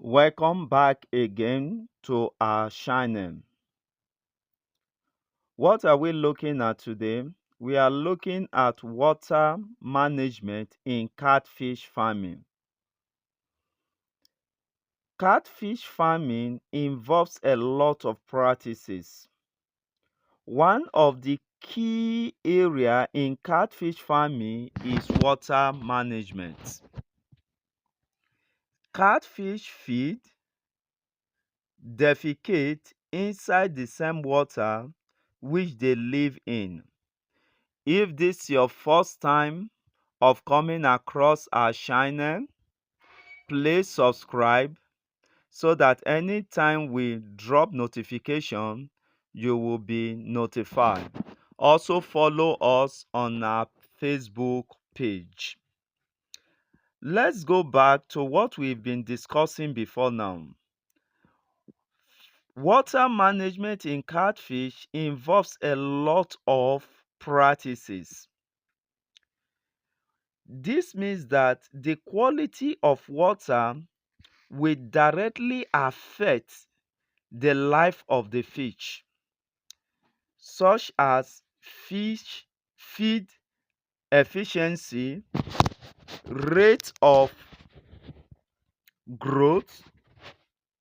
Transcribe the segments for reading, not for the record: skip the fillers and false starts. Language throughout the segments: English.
Welcome back again to our channel. What are we looking at today? We are looking at water management in catfish farming. Catfish farming involves a lot of practices. One of the key area in catfish farming is water management. Catfish feed, defecate inside the same water which they live in. If this is your first time of coming across our channel, please subscribe so that anytime we drop notification, you will be notified. Also follow us on our Facebook page. Let's go back to what we've been discussing before now. Water management in catfish involves a lot of practices. This means that the quality of water will directly affect the life of the fish, such as fish feed efficiency, rate of growth,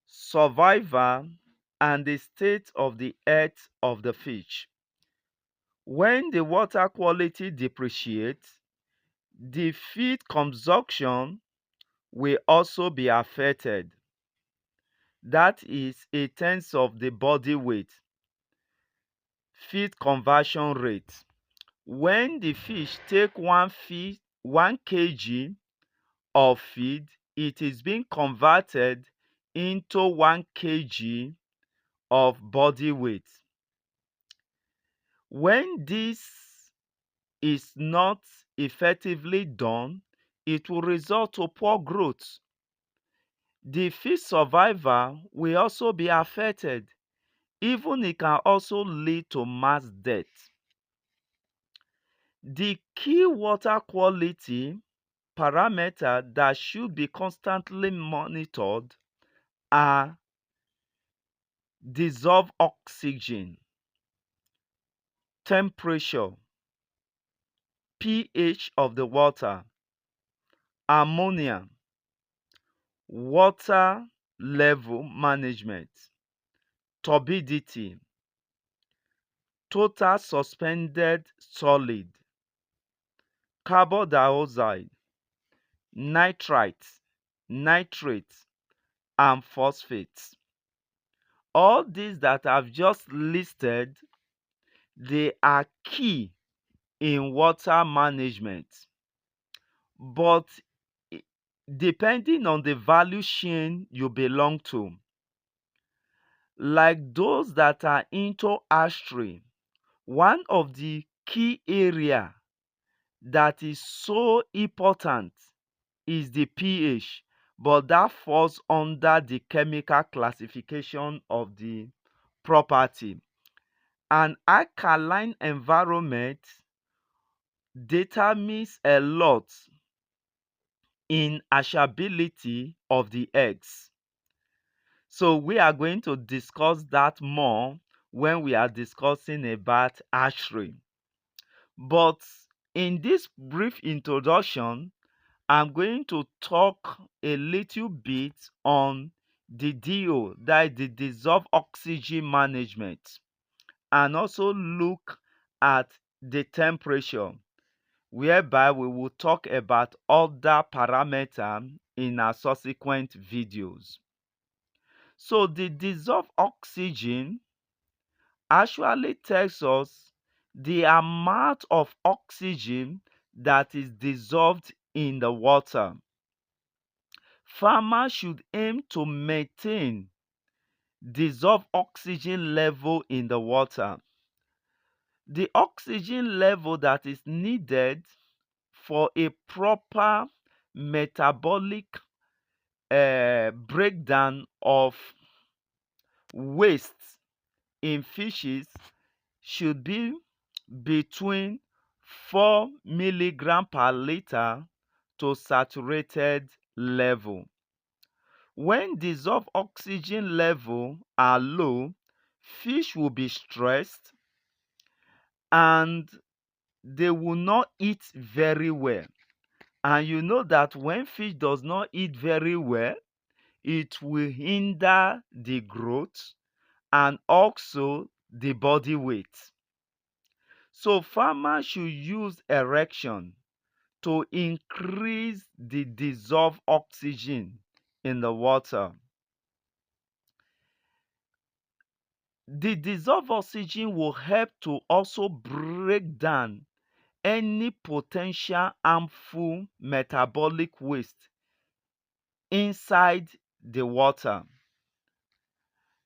survival, and the state of the health of the fish. When the water quality depreciates, the feed consumption will also be affected. That is a tenth of the body weight, feed conversion rate. When the fish take 1 kg of feed, it is being converted into 1 kg of body weight. When this is not effectively done, it will result to poor growth. The fish survival will also be affected. Even it can also lead to mass death. The key water quality parameter that should be constantly monitored are dissolved oxygen, temperature, pH of the water, ammonia, water level management, turbidity, total suspended solid, carbon dioxide, nitrite, nitrate, and phosphates. All these that I've just listed, they are key in water management. But i- depending on the value chain you belong to, like those that are into hatchery, one of the key area that is so important is the pH, but that falls under the chemical classification of the property. An alkaline environment determines a lot in hatchability of the eggs. So we are going to discuss that more when we are discussing about hatchery. But in this brief introduction, I'm going to talk a little bit on the DO, that is the dissolved oxygen management, and also look at the temperature, whereby we will talk about other parameters in our subsequent videos. So the dissolved oxygen actually tells us the amount of oxygen that is dissolved in the water. Farmers should aim to maintain dissolved oxygen level in the water. The oxygen level that is needed for a proper metabolic breakdown of waste in fishes should be between 4 milligram per liter to saturated level. When dissolved oxygen level are low, fish will be stressed and they will not eat very well. And you know that when fish does not eat very well, it will hinder the growth and also the body weight. So farmers should use erection to increase the dissolved oxygen in the water. The dissolved oxygen will help to also break down any potential harmful metabolic waste inside the water.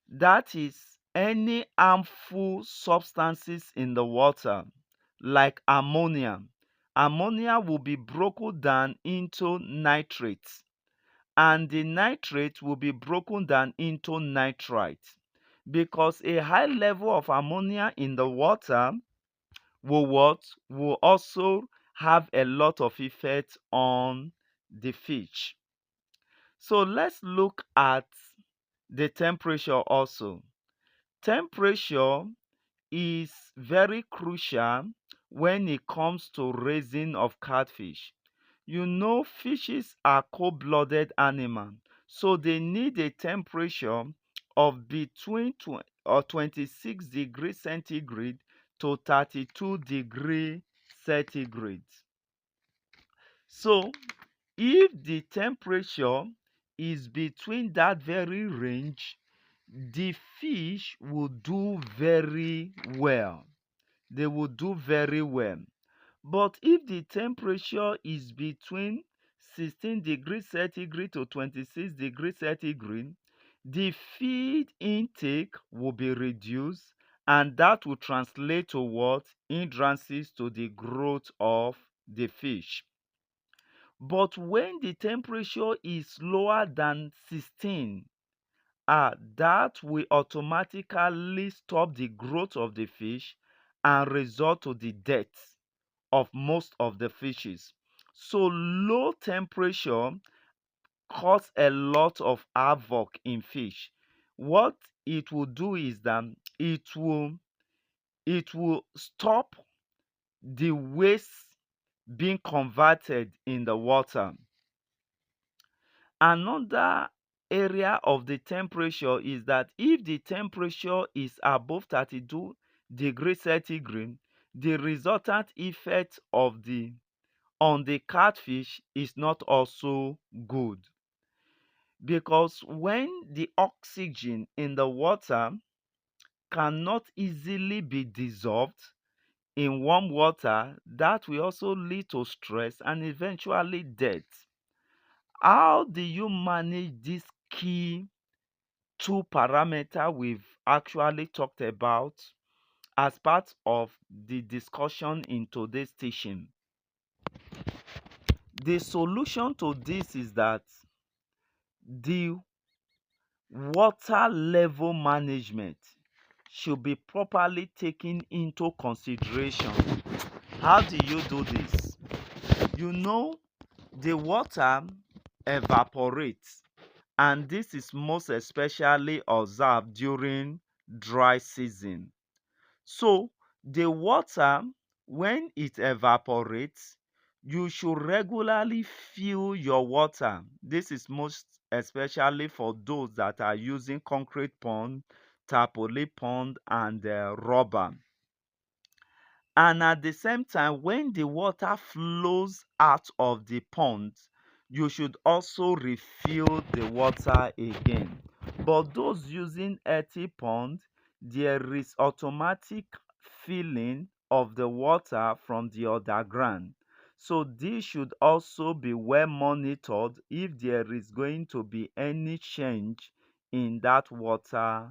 That is, any harmful substances in the water like ammonia. Ammonia will be broken down into nitrates, and the nitrate will be broken down into nitrite, because a high level of ammonia in the water will also have a lot of effect on the fish. So let's look at the temperature also. Temperature is very crucial when it comes to raising of catfish. You know, fishes are cold-blooded animals, so they need a temperature of between 26 degrees centigrade to 32 degrees centigrade. So if the temperature is between that very range, the fish will do very well. They will do very well. But if the temperature is between 16 degrees centigrade to 26 degrees centigrade, the feed intake will be reduced, and that will translate to what? Hindrances to the growth of the fish. But when the temperature is lower than 16, that will automatically stop the growth of the fish and result to the death of most of the fishes. So low temperature cause a lot of havoc in fish. What it will do is that it will stop the waste being converted in the water. Another area of the temperature is that if the temperature is above 32 degrees centigrade, the resultant effect on the catfish is not also good, because when the oxygen in the water cannot easily be dissolved in warm water, that will also lead to stress and eventually death. How do you manage these key two parameters we've actually talked about as part of the discussion in today's teaching? The solution to this is that the water level management should be properly taken into consideration. How do you do this? You know, the water evaporates, and this is most especially observed during dry season. So the water, when it evaporates, you should regularly fill your water. This is most especially for those that are using concrete pond, tarpaulin pond, and rubber. And at the same time, when the water flows out of the pond, you should also refill the water again. But those using earthy pond, there is automatic filling of the water from the underground. So this should also be well monitored if there is going to be any change in that water